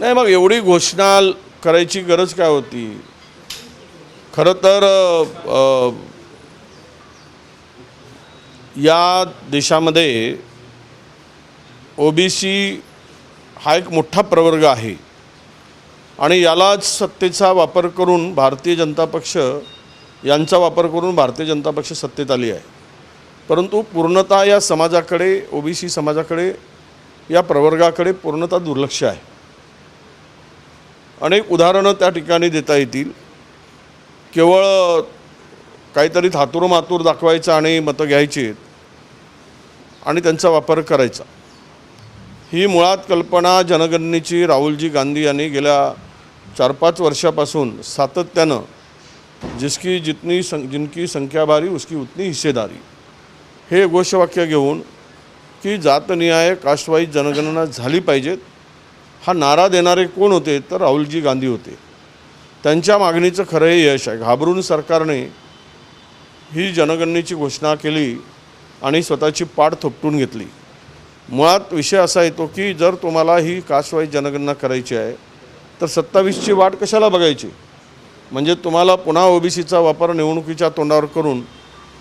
नाही, मग एवढी घोषणा करायची गरज काय होती? खरं तर या देशामध्ये ओबीसी हा एक मोठा प्रवर्ग आहे आणि यालाच सत्तेचा वापर करून भारतीय जनता पक्ष यांचा वापर करून भारतीय जनता पक्ष सत्तेत आली आहे. परंतु पूर्णतः या समाजाकडे, ओबीसी समाजाकडे, या प्रवर्गाकडे पूर्णतः दुर्लक्ष आहे. अनेक उदाहरणं त्या ठिकाणी देता येतील. केवळ काहीतरी थातूरमातूर दाखवायचं आणि मतं घ्यायची आणि त्यांचा वापर करायचा, ही मुळात कल्पना जनगणनेची राहुलजी गांधी यांनी गेल्या 4-5 वर्षापासून सातत्यानं जिनकी संख्या भारी उसकी उतनी हिस्सेदारी हे घोषवाक्य घेऊन की जातनिहाय कास्टवाईज जनगणना झाली पाहिजेत हा नारा देणारे कोण होते? तर राहुलजी गांधी होते. त्यांच्या मागणीचं खरं हे यश आहे. घाबरून सरकारने ही जनगणनेची घोषणा केली आणि स्वतःची पाठ थोपटून घेतली. मुळात विषय असा येतो की जर तुम्हाला ही कास्टवाईज जनगणना करायची आहे तर 27ची वाट कशाला बघायची? म्हणजे तुम्हाला पुन्हा ओबीसीचा वापर निवडणुकीच्या तोंडावर करून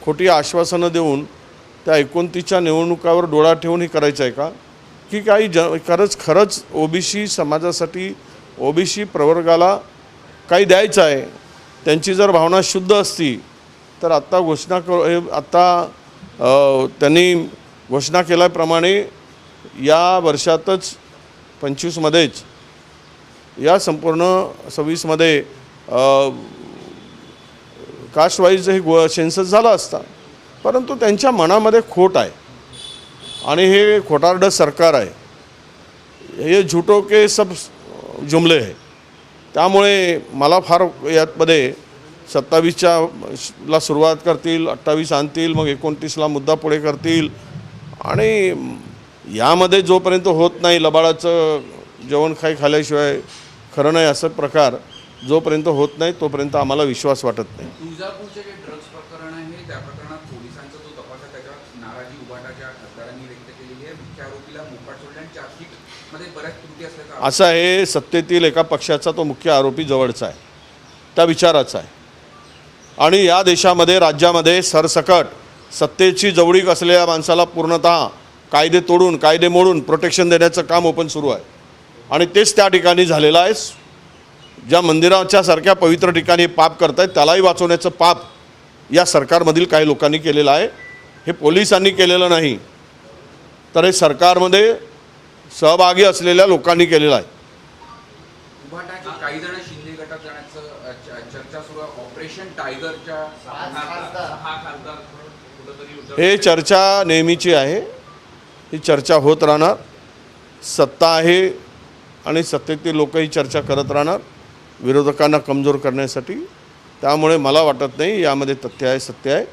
खोटी आश्वासनं देऊन त्या 29च्या निवडणुकावर डोळा ठेवून ही करायचं आहे का? की काही खरंच ओबीसी समाजासाठी, ओबीसी प्रवर्गाला काही द्यायचं आहे, त्यांची जर भावना शुद्ध असती तर आत्ता त्यांनी घोषणा केल्याप्रमाणे या वर्षातच 25मध्येच या संपूर्ण 26मध्ये कास्टवाईज हे सेन्सस झाला असता. परंतु त्यांच्या मनामध्ये खोट आहे आणि हे खोटारडं सरकार आहे. हे झूठो के सब जुमले आहे. त्यामुळे मला फार यामध्ये 27ला सुरुवात करतील, 28 आणतील, मग 29ला मुद्दा पुढे करतील आणि यामध्ये जोपर्यंत होत नाही, लबाडाचं जेवण खाल्ल्याशिवाय खरं नाही असं प्रकार जोपर्यंत होत नाही तोपर्यंत आम्हाला विश्वास वाटत नाही. तुळजापूरचे जे ड्रग्स प्रकरण आहे त्या प्रकरणात पोलिसांचा जो तपास आहे त्याच्यावर नाराजी उभाटाच्या खासदारांनी व्यक्त केलेली आहे. मुख्य आरोपीला मोकाट सोडले आणि चार्जशीटमध्ये बऱ्याच त्रुटी असल्याचा असा आहे. सत्तेतील एका पक्षाचा तो मुख्य आरोपी जवळचा आहे, त्या विचाराचा आहे आणि या देशामध्ये, राज्यामध्ये सरसकट सत्तेची जवळीक असलेल्या माणसाला पूर्णतः कायदे तोडून, कायदे मोडून प्रोटेक्शन देण्याचं काम ओपन सुरू आहे आणि तेच त्या ठिकाणी झालेलं आहे. ज्या मंदिराच्या सारख्या पवित्र ठिकाणी पाप करतायत त्यालाही वाचवण्याचं पाप या सरकारमधील काही लोकांनी केलेलं आहे. हे पोलिसांनी केलेलं नाही तर हे सरकारमध्ये सहभागी असलेल्या लोकांनी केलेलं आहे. उभाटाचे काही जण शिंदे गटात जाण्याचं चर्चा सुरू आहे. ऑपरेशन टायगरच्या हे चर्चा नेहमीची आहे. ही चर्चा होत राहणार. सत्ता आहे आणि सत्तेतील लोक ही चर्चा करत राहणार विरोधकांना कमजोर करण्यासाठी. त्यामुळे मला वाटत नाही यामध्ये तथ्य आहे, सत्य आहे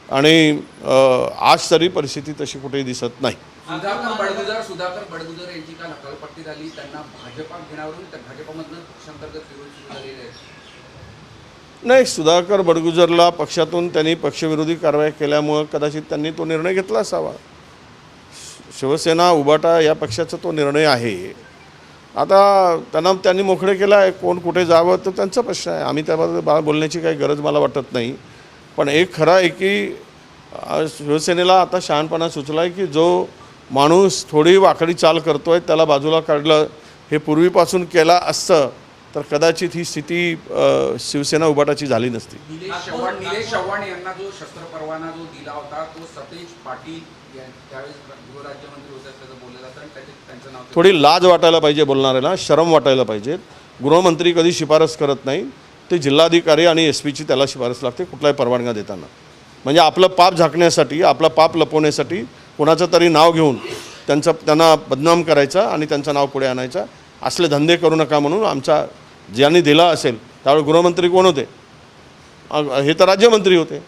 आणि आज तरी परिस्थिती तशी कुठेही दिसत नाही. सुधाकर बडगुजर यांची काल हकालपट्टी झाली. त्यांना भाजपात घेण्यावरून भाजपमधनं पक्षांतर्गत विरोध सुरू झालेले आहे. नाही, सुधाकर बडगुजरला पक्षातून त्यांनी पक्षविरोधी कारवाई केल्यामुळं कदाचित त्यांनी तो निर्णय घेतला असावा. शिवसेना, उभाटा या पक्षाचा तो निर्णय आहे. आता त्यांनी मोकळे केला आहे. कोण कुठे जावं तर त्यांचा प्रश्न आहे. आम्ही त्याबद्दल बोलण्याची काही गरज मला वाटत नाही. पण एक खरं आहे की शिवसेनेला आता शहाणपणा सुचला आहे की जो माणूस थोडी वाकडी चाल करतो आहे त्याला बाजूला काढलं. हे पूर्वीपासून केला असतं तर कदाचित ही स्थिती शिवसेना उभाटाची झाली नसती. निलेश चव्हाण यांना जो शस्त्र परवाना जो दिला होता तो सतेज पाटील त्यावेळेस गृहराज्यमंत्री होते असल्याचं बोललं जातं आणि त्यांचं नाव. थोडी लाज वाटायला पाहिजे बोलणाऱ्याला, शरम वाटायला पाहिजे. गृहमंत्री कधी शिफारस करत नाही. ते जिल्हाधिकारी आणि SP ची त्याला शिफारस लागते कुठलाही परवानगी देताना. म्हणजे आपलं पाप झाकण्यासाठी, आपलं पाप लपवण्यासाठी कोणाचं तरी नाव घेऊन त्यांना बदनाम करायचं आणि त्यांचं नाव पुढे आणायचं, असले धंदे करू नका म्हणून आमचा ज्यांनी दिला असेल त्यावेळी गृहमंत्री कोण होते? हे तर राज्यमंत्री होते.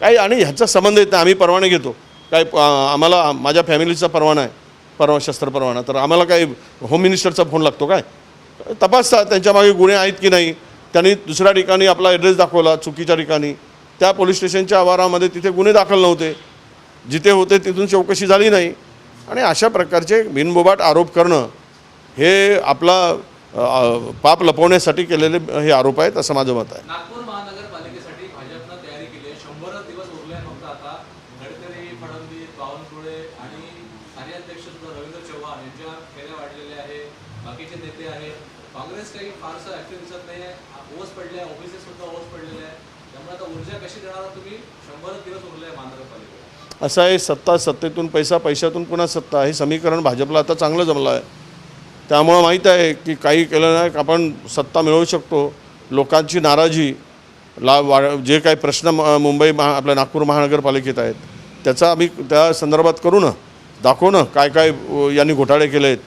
काही आणि ह्याचा संबंध येत नाही. आम्ही परवाने घेतो काय, आम्हाला माझ्या फॅमिलीचा परवाना आहे, शस्त्र परवाना, तर आम्हाला काही होम मिनिस्टरचा फोन लागतो काय? तपासतात त्यांच्या मागे गुन्हे आहेत की नाही. त्यांनी दुसऱ्या ठिकाणी आपला ॲड्रेस दाखवला चुकीच्या ठिकाणी, त्या पोलीस स्टेशनच्या आवारामध्ये तिथे गुन्हे दाखल नव्हते, जिथे होते तिथून चौकशी झाली नाही आणि अशा प्रकारचे बिनबोबाट आरोप करणं हे आपला पाप लपवण्यासाठी केलेले हे आरोप आहेत असं माझं मत आहे. नागपूर महानगरपालिकेसाठी भाजपनं तयारी केली आहे. 100 दिवस उरले आहेत फक्त आता. गडकरी, फडणवीस, बावनकुळे आणि स्थानिक अध्यक्ष सुद्धा रवींद्र चव्हाण यांच्या फेऱ्या वाढलेल्या आहे. बाकीचे नेते आहेत. काँग्रेस काही फारसं ऍक्टिव्ह दिसत नाही आहे. ओस पडले आहे, ओबीसी सुद्धा ओस पडलेले आहे. त्यामुळे आता ऊर्जा कशी देणार तुम्ही? 100 दिवस उरले आहे महानगरपालिकेला. असं आहे, सत्ता सत्तेतून पैसा, पैशातून पुन्हा सत्ता, हे समीकरण भाजपला आता चांगलं जमलं आहे. त्यामुळं माहीत आहे की काही केलं नाही आपण सत्ता मिळवू शकतो. लोकांची नाराजी जे काही प्रश्न मुंबई आपल्या नागपूर महानगरपालिकेत आहेत त्याचा आम्ही त्या संदर्भात करू ना, दाखवू ना काय काय यांनी घोटाळे केले आहेत,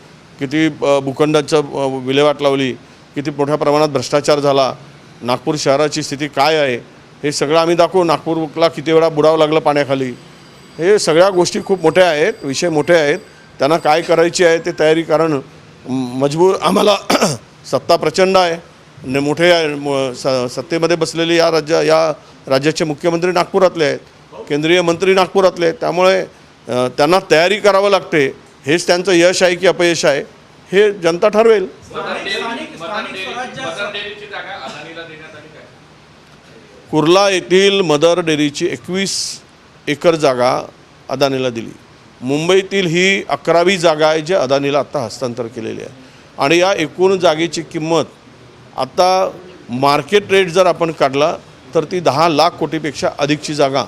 किती भूखंडांचं विल्हेवाट लावली, किती मोठ्या प्रमाणात भ्रष्टाचार झाला, नागपूर शहराची स्थिती काय आहे हे सगळं आम्ही दाखवू. नागपूरला किती वेळा बुडावं लागलं पाण्याखाली, हे सगळ्या गोष्टी खूप मोठ्या आहेत, विषय मोठे आहेत. त्यांना काय करायची आहे ते तयारी कारण मजबूर आम्हाला सत्ता प्रचंड आहे. मोठे सत्तेमध्ये बसलेले या राज्याचे मुख्यमंत्री नागपुरातले आहेत, केंद्रीय मंत्री नागपुरातले आहेत. त्यामुळे त्यांना तयारी करावं लागते. हेच त्यांचं यश आहे की अपयश आहे हे जनता ठरवेल. कुर्ला येथील मदर डेअरीची 21 एकर जागा अदानीला दिली. मुंबईतील ही 11वी जागा आहे जी अदानीला आत्ता हस्तांतर केलेली आहे. आणि या एकूण जागेची किंमत आता मार्केट रेट जर आपण काढला तर ती 10 लाख कोटीपेक्षा अधिकची जागा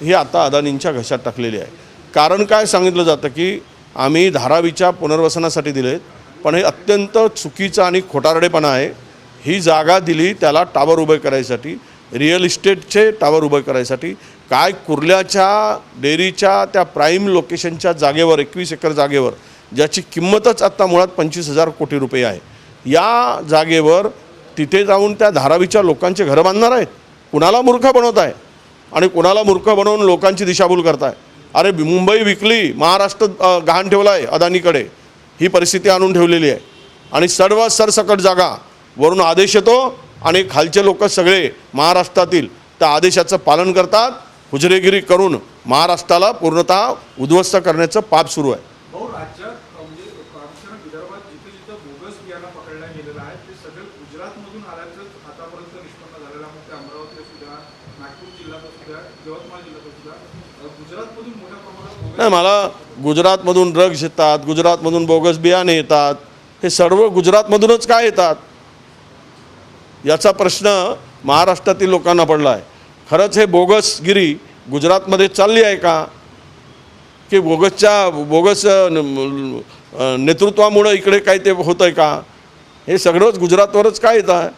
ही आता अदानींच्या घशात टाकलेली आहे. कारण काय सांगितलं जातं की आम्ही धारावीच्या पुनर्वसनासाठी दिलेत, पण हे अत्यंत चुकीचं आणि खोटारडेपणा आहे. ही जागा दिली त्याला टावर उभे करायसाठी, रिअल इस्टेटचे टावर उभे करायसाठी. काय कुर्ल्याच्या डेअरीच्या त्या प्राईम लोकेशनच्या जागेवर 21 एकर जागेवर ज्याची किंमतच आत्ता मुळात 25,000 कोटी रुपये आहे, या जागेवर तिथे जाऊन त्या धारावीच्या लोकांचे घरं बांधणार आहेत. कुणाला मूर्ख बनवत आहे आणि कुणाला मूर्ख बनवून लोकांची दिशाभूल करताय. अरे मुंबई विकली, महाराष्ट्र गहाण ठेवला आहे अदानीकडे, ही परिस्थिती आणून ठेवलेली आहे. आणि सर्व सरसकट जागा वरून आदेश येतो आणि खालचे लोक सगळे महाराष्ट्रातील त्या आदेशाचं पालन करतात. हुजरेगिरी करून महाराष्ट्राला पूर्णतः उद्ध्वस्त करण्याचं पाप सुरू आहे. राज्यात म्हणजे प्रामुख्याने विदर्भात जिथे जिथे बोगस बियाणं पकडल्या गेलेलं आहे ते सगळे गुजरातमधून आल्याचंच आतापर्यंत निष्पन्न झालेलं आहे. मग ते अमरावती असू द्या, नागपूर जिल्ह्यात असू द्या, यवतमाळ जिल्ह्यात असू द्या, गुजरातमधून मोठ्या प्रमाणात नाही, मला गुजरातमधून ड्रग्ज येतात, गुजरातमधून बोगस बियाणे येतात, हे सर्व गुजरातमधूनच काय येतात याचा प्रश्न महाराष्ट्रातील लोकांना पडला आहे. खरंच हे बोगसगिरी गुजरातमध्ये चालली आहे का, की बोगस नेतृत्वामुळं इकडे काय ते होतं आहे का? हे सगळंच गुजरातवरच काय येतं आहे?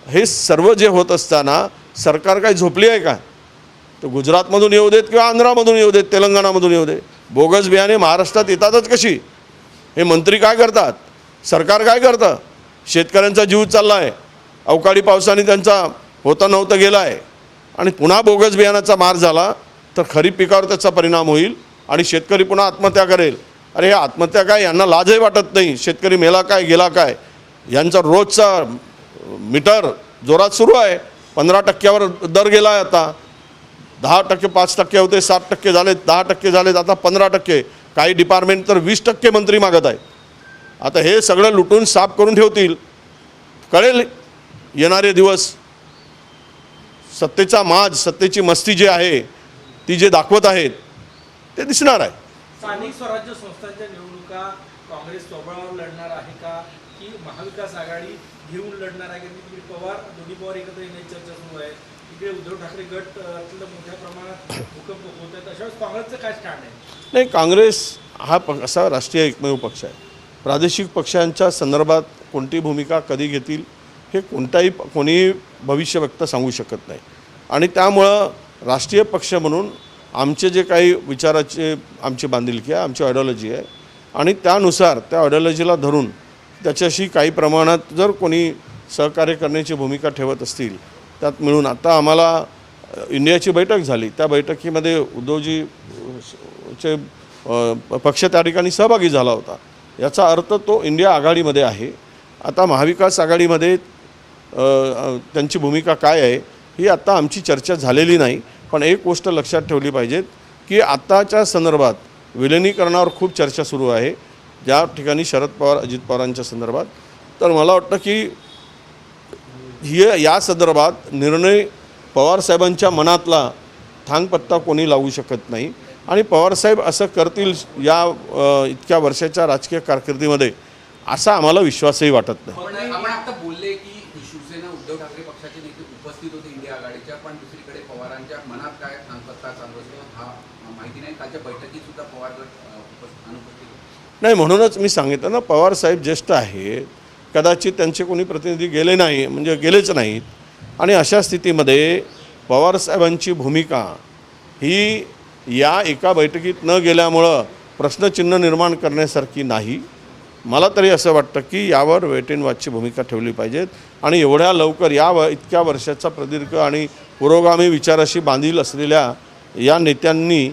हे सर्व जे होत असताना सरकार काय झोपली आहे का? तर गुजरातमधून येऊ देत किंवा आंध्रामधून येऊ देत, तेलंगणामधून येऊ दे, बोगस बियाणे महाराष्ट्रात येतातच कशी? हे मंत्री काय करतात, सरकार काय करतं? शेतकऱ्यांचा जीव चालला आहे, अवकाळी पावसाने त्यांचा होता नव्हता गेला आहे आणि पुन्हा बोगस बियाणाचा मार झाला तर खरीप पिकावर त्याचा परिणाम होईल आणि शेतकरी पुन्हा आत्महत्या करेल. अरे हे आत्महत्या काय, यांना लाजही वाटत नाही. शेतकरी मेला काय गेला काय, यांचा रोजचा मीटर जोरात सुरू आहे. 15% दर गेला आहे आता. 10%, 5% होते, 7% झालेत, 10% झालेत, आता 15%. काही डिपार्टमेंट तर 20% मंत्री मागत आहेत. आता हे सगळं लुटून साफ करून ठेवतील. कळेल येणारे दिवस. सत्तेचा माज, सत्तेची मस्ती जी आहे ती जे दाखवत आहेत ते दिसणार आहे. स्थानिक स्वराज्य संस्थांच्या निवडणुका काँग्रेस स्वबळावर लढणार आहे का, की महाविकास आघाडी घेऊन लढणार आहे? की दोन्ही पवार एकत्र येण्याची चर्चा सुरू आहे. इकडे उद्धव ठाकरे गट मोठ्या प्रमाणात भूकंप होत आहेत. अशा वेळेस काँग्रेसचं काय स्टँड आहे? नाही, काँग्रेस हा असा राष्ट्रीय एकमेव पक्ष आहे. प्रादेशिक पक्षांच्या संदर्भात कोणती भूमिका कधी घेतील हे कोणी भविष्य व्यक्त सांगू शकत नाही. आणि त्यामुळं राष्ट्रीय पक्ष म्हणून आमचे जे काही विचाराचे आमची बांधिलकी आहे, आमची आयडिओलॉजी आहे आणि त्यानुसार त्या आयडिओलॉजीला धरून त्याच्याशी काही प्रमाणात जर कोणी सहकार्य करण्याची भूमिका ठेवत असतील त्यात मिळून. आता आम्हाला इंडियाची बैठक झाली, त्या बैठकीमध्ये उद्धवजीचे पक्ष त्या ठिकाणी सहभागी झाला होता. याचा अर्थ तो इंडिया आघाडीमध्ये आहे. आता महाविकास आघाडीमध्ये त्यांची भूमिका काय आहे ही आत्ता आमची चर्चा झालेली नाही. पण एक गोष्ट लक्षात ठेवली पाहिजे की आत्ताच्या संदर्भात विलिनीकरणावर खूप चर्चा सुरू आहे. ज्या ठिकाणी शरद पवार अजित पवारांच्या संदर्भात, तर मला वाटतं की या संदर्भात निर्णय पवारसाहेबांच्या मनातला थांगपत्ता कोणी लावू शकत नाही आणि पवारसाहेब असं करतील या इतक्या वर्षाच्या राजकीय कारकिर्दीमध्ये असा आम्हाला विश्वासही वाटत नाही. आपण आता बोलले की शिवसेना उद्धव ठाकरे पक्षाचे नेते उपस्थित होते इंडिया आघाडीच्या, पण दुसरीकडे पवारांच्या मनात काय थांगपत्ता चालू असतो हा माहिती नाही. कालच्या बैठकीत सुद्धा पवार गट अनुपस्थित होते. नाही, म्हणूनच मी सांगितलं ना, पवारसाहेब ज्येष्ठ आहेत, कदाचित त्यांचे कोणी प्रतिनिधी गेले नाही, म्हणजे गेलेच नाहीत. आणि अशा स्थितीमध्ये पवारसाहेबांची भूमिका ही या एका बैठकीत न गेल्यामुळं प्रश्नचिन्ह निर्माण करण्यासारखी नाही. मला तरी असं वाटतं की यावर वेट अँड वॉचची भूमिका ठेवली पाहिजेत आणि एवढ्या लवकर इतक्या वर्षाचा प्रदीर्घ आणि पुरोगामी विचाराशी बांधील असलेल्या या नेत्यांनी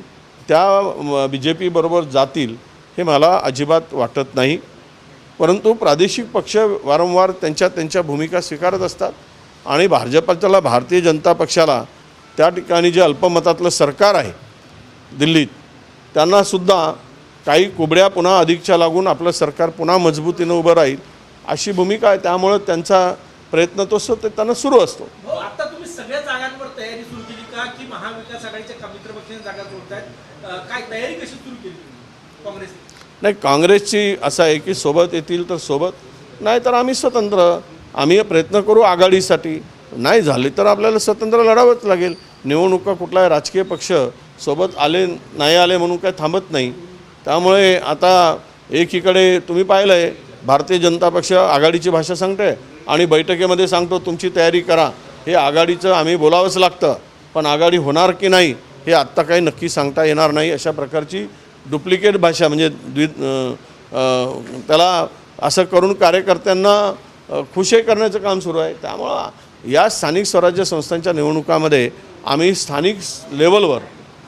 त्या BJP बरोबर जातील हे मला अजिबात वाटत नाही. परंतु प्रादेशिक पक्ष वारंवार त्यांच्या भूमिका स्वीकारत असतात आणि भाजपला, भारतीय जनता पक्षाला त्या ठिकाणी जे अल्पमतातलं सरकार आहे दिल्लीत, त्यांनासुद्धा काही कुबड्या पुन्हा अधिकच्या लागून आपलं सरकार पुन्हा मजबूतीनं उभं राहील अशी भूमिका आहे. त्यामुळं त्यांचा प्रयत्न तो त्यांना सुरू असतो. आता तुम्ही सगळ्या जागांवर तयारी सुरू केली का की महाविकास आघाडीच्या मित्रपक्षांच्या जागा सोडतायत? काय तयारी कशी सुरू केली काँग्रेस? नाही, काँग्रेसची असं आहे की सोबत येतील तर सोबत, नाही तर आम्ही स्वतंत्र. आम्ही प्रयत्न करू आघाडीसाठी, नाही झाले तर आपल्याला स्वतंत्र लढावंच लागेल. निवडणुका कुठलाही राजकीय पक्ष सोबत आले नाही आले म्हणून काय थांबत नाही. त्यामुळे आता एकीकडे तुम्ही पाहिलं आहे भारतीय जनता पक्ष आघाडीची भाषा सांगते आणि बैठकीमध्ये सांगतो तुमची तयारी करा. हे आघाडीचं आम्ही बोलावंच लागतं, पण आघाडी होणार की नाही हे आत्ता काही नक्की सांगता येणार नाही. अशा प्रकारची डुप्लिकेट भाषा, म्हणजे त्याला असं करून कार्यकर्त्यांना खुशी करण्याचं काम सुरू आहे. त्यामुळं या स्थानिक स्वराज्य संस्थांच्या निवडणुकामध्ये आम्ही स्थानिक लेवलवर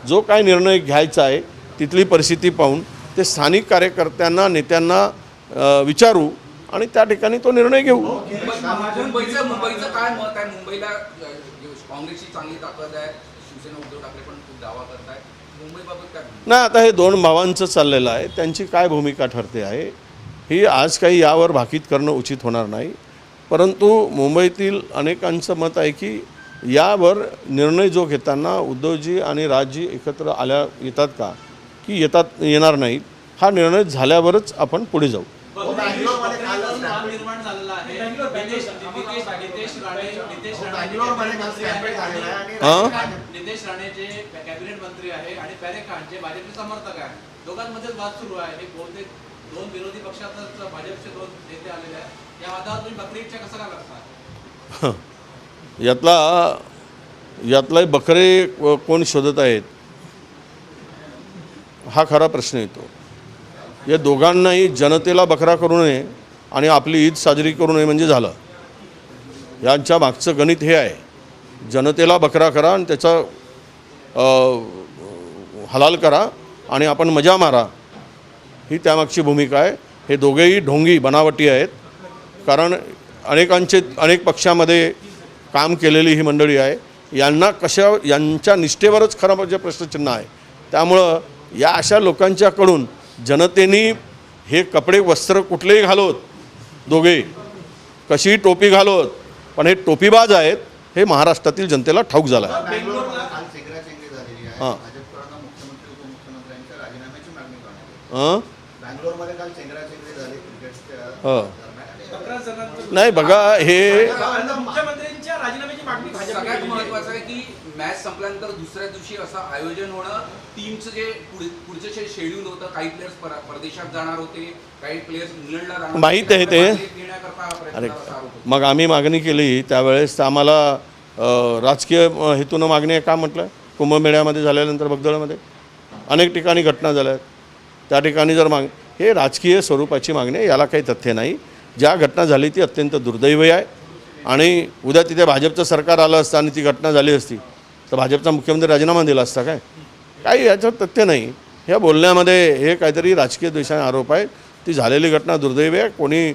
जो काय निर्णय घ्यायचा आहे तिथली परिस्थिती पाहून ते स्थानिक कार्यकर्त्यांना, नेत्यांना विचारू आणि त्या ठिकाणी तो निर्णय घेऊ. मुंबईचं काय मत आहे? मुंबईला काँग्रेसची चांगली ताकद आहे, शिवसेना उद्धव ठाकरे पण खूप दावा करत आहे. मुंबईबाबत काय? नाही, आता हे दोन भावांचं चाललेलं आहे, त्यांची काय भूमिका ठरते आहे ही आज काही यावर भाकीत करणं उचित होणार नाही. परंतु मुंबईतील अनेकांचं मत आहे की यावर निर्णय जो घेताना उद्धवजी आणि राजजी एकत्र येतात का की येणार नाहीत, हा निर्णय झाल्यावरच आपण पुढे जाऊ. निर्माण झालेला आहे. नितेश राणे जे कॅबिनेट मंत्री आहे आणि पॅरेख खान जे भाजपचे समर्थक आहे, दोघांमध्येच वाद सुरू आहे. हे बोलते दोन विरोधी पक्षातच भाजपचे दोन नेते आलेले आहेत. या वादावर तुम्ही बकरी इच्छा कसं काय करता? यातला बकरे कोण शोधत आहेत हा खरा प्रश्न येतो. या दोघांनाही जनतेला बकरा करू नये आणि आपली ईद साजरी करू नये म्हणजे झालं. यांच्या मागचं गणित हे आहे, जनतेला बकरा करा आणि त्याचा हलाल करा आणि आपण मजा मारा, ही त्यामागची भूमिका आहे. हे दोघेही ढोंगी बनावटी आहेत, कारण अनेक पक्षामध्ये काम केलेली ही मंडळी आहे. यांच्या निष्ठेवरच खरं म्हणजे प्रश्नचिन्ह आहे. त्यामुळं या अशा लोकांच्याकडून जनतेने हे कपडे वस्त्र कुठलेही घालोत, दोघे कशीही टोपी घालोत, पण हे टोपीबाज आहेत हे महाराष्ट्रातील जनतेला ठाऊक झालं आहे. हां नाही बघा, हे मुख्यमंत्र्यांच्या राजीनाम्याची मागणी सगळ्यात महत्त्वाचं आहे की मॅच संपल्यानंतर दुसऱ्या दिवशी असं आयोजन होणं, टीमचं जे पुढचं जे शेड्यूल होतं, काही प्लेयर्स परदेशात जाणार होते, काही प्लेयर्स इंग्लंडला जाणार, माहीत आहे ते. अरे मग आम्ही मागणी केली त्यावेळेस आम्हाला राजकीय हेतूनं मागणी आहे का म्हटलं. कुंभमेळ्यामध्ये झाल्यानंतर भगदळमध्ये अनेक ठिकाणी घटना झाल्या, त्या ठिकाणी जर हे राजकीय स्वरूपाची मागणी आहे, याला काही तथ्य नाही. ज्या घटना झाली ती अत्यंत दुर्दैवी आहे आणि उद्या तिथे भाजपचं सरकार आलं असतं आणि ती घटना झाली असती तर भाजपचा मुख्यमंत्री राजीनामा दिला असता काय? काही याच्यात तथ्य नाही. ह्या बोलण्यामध्ये हे काहीतरी राजकीय द्वेषाने आरोप आहे. ती झालेली घटना दुर्दैवी आहे. कोणी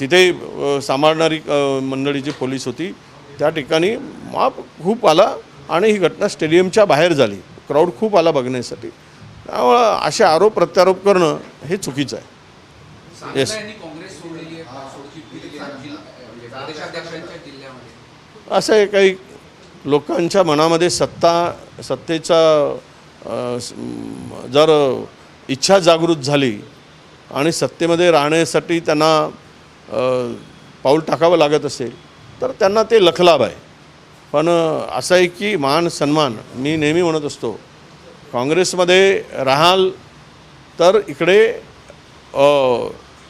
तिथे सांभाळणारी मंडळी जी पोलीस होती त्या ठिकाणी माप खूप आला आणि ही घटना स्टेडियमच्या बाहेर झाली, क्राऊड खूप आला बघण्यासाठी. त्यामुळं असे आरोप प्रत्यारोप करणं हे चुकीचं आहे. Yes. यांनी काँग्रेस सोडलेली आहे, सोडचिठ्ठी दिलेली आहे म्हणजे प्रदेशाध्यक्षांच्या जिल्ह्यामध्ये. असं आहे काही लोकांच्या मनामध्ये सत्तेचा जर इच्छा जागृत झाली आणि सत्तेमध्ये राहण्यासाठी त्यांना पाऊल टाकावं लागत असेल तर त्यांना ते लखलाभ आहे. पण असं आहे की मान सन्मान मी नेहमी म्हणत असतो, काँग्रेसमध्ये राहाल तर इकडे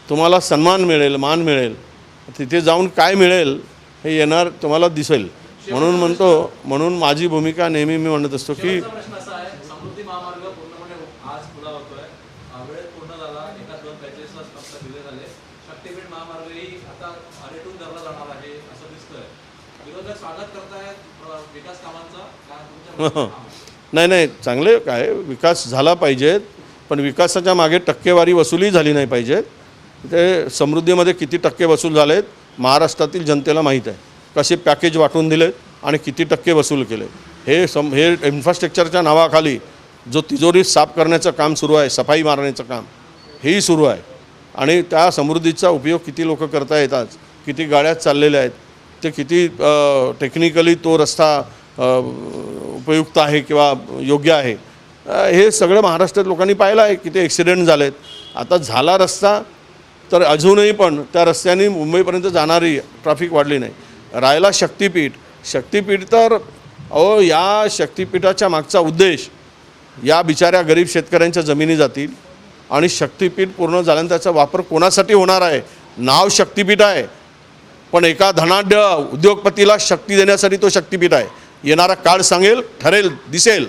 तुम्हाला सन्मान मिळेल, मान मिळेल. तिथे जाऊन काय मिळेल हे येणार तुम्हाला दिसेल. म्हणून माझी भूमिका नेहमी मी म्हणत असतो की शेवटचा प्रश्न असा आहे, समृद्धी महामार्ग पूर्णपणे आज खुला होतोय, वेळेत पूर्ण झाला, 1-2 पॅचेसला फक्त दिले झाले. शक्तीपीठ महामार्गही आता रेटून धरला जाणार आहे असं दिसतंय. विरोधक स्वागत करतायत विकास कामांचा का तुमच्या नाही चांगले काय विकास झाला पाहिजेत, पण विकासाच्या मागे टक्केवारी वसुली झाली नाही पाहिजेत. ते समृद्धीमध्ये किती टक्के वसूल झालेत महाराष्ट्रातील जनतेला माहीत आहे. कसे पॅकेज वाटून दिलेत आणि किती टक्के वसूल केले हे इन्फ्रास्ट्रक्चरच्या नावाखाली जो तिजोरी साफ करण्याचं काम सुरू आहे, सफाई मारण्याचं काम हेही सुरू आहे. आणि त्या समृद्धीचा उपयोग किती लोक करता येतात, किती गाड्या चाललेल्या आहेत, ते किती टेक्निकली तो रस्ता उपयुक्त आहे किंवा योग्य आहे, हे सगळं महाराष्ट्रात लोकांनी पाहिलं आहे. किती ॲक्सिडेंट झालेत. आता झाला रस्ता तर अजूनही पण त्या रस्त्याने मुंबईपर्यंत जाणारी ट्रॅफिक वाढली नाही. राहिला शक्तीपीठ तर या शक्तीपीठाच्या मागचा उद्देश या बिचाऱ्या गरीब शेतकऱ्यांच्या जमिनी जातील आणि शक्तीपीठ पूर्ण झाल्यानंतर त्याचा वापर कोणासाठी होणार आहे. नाव शक्तीपीठ आहे, पण एका धनाढ्य उद्योगपतीला शक्ती देण्यासाठी तो शक्तीपीठ आहे. येणारा काळ सांगेल, ठरेल, दिसेल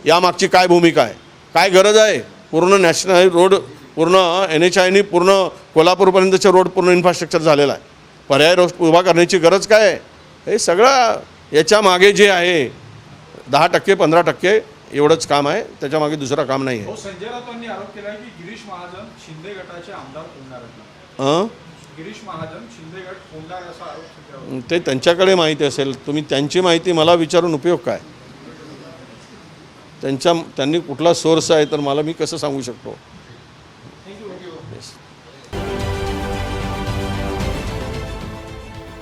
यामागची काय भूमिका आहे, काय गरज आहे. पूर्ण नॅशनल रोड, पूर्ण NHIनी पूर्ण कोल्हापूरपर्यंतचे रोड पूर्ण इन्फ्रास्ट्रक्चर झालेलं आहे. पर्याय रोड उभा करण्याची गरज काय आहे. हे सगळं याच्या मागे जे आहे 10% 15% एवढंच काम आहे, त्याच्या मागे दुसरं काम नाही आहे. संजय राऊतांनी आरोप केला की गिरीश महाजन शिंदे गटाचे आमदार होणार आहेत. गिरीश महाजन शिंदे गट होणार असा आरोप सध्या ते त्यांच्याकडे माहिती असेल. तुम्ही त्यांची माहिती मला विचारून उपयोग काय. त्यांनी कुठला सोर्स आहे तर मला मी कसं सांगू शकतो.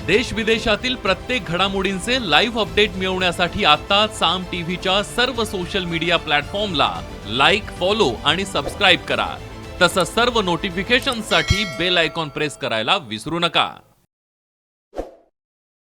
देश विदेशातील प्रत्येक घडामोडींचे लाईव्ह अपडेट मिळवण्यासाठी आता साम टीव्हीच्या सर्व सोशल मीडिया प्लॅटफॉर्मला लाईक, फॉलो आणि सबस्क्राईब करा. तसंच सर्व नोटिफिकेशनसाठी बेल आयकॉन प्रेस करायला विसरू नका.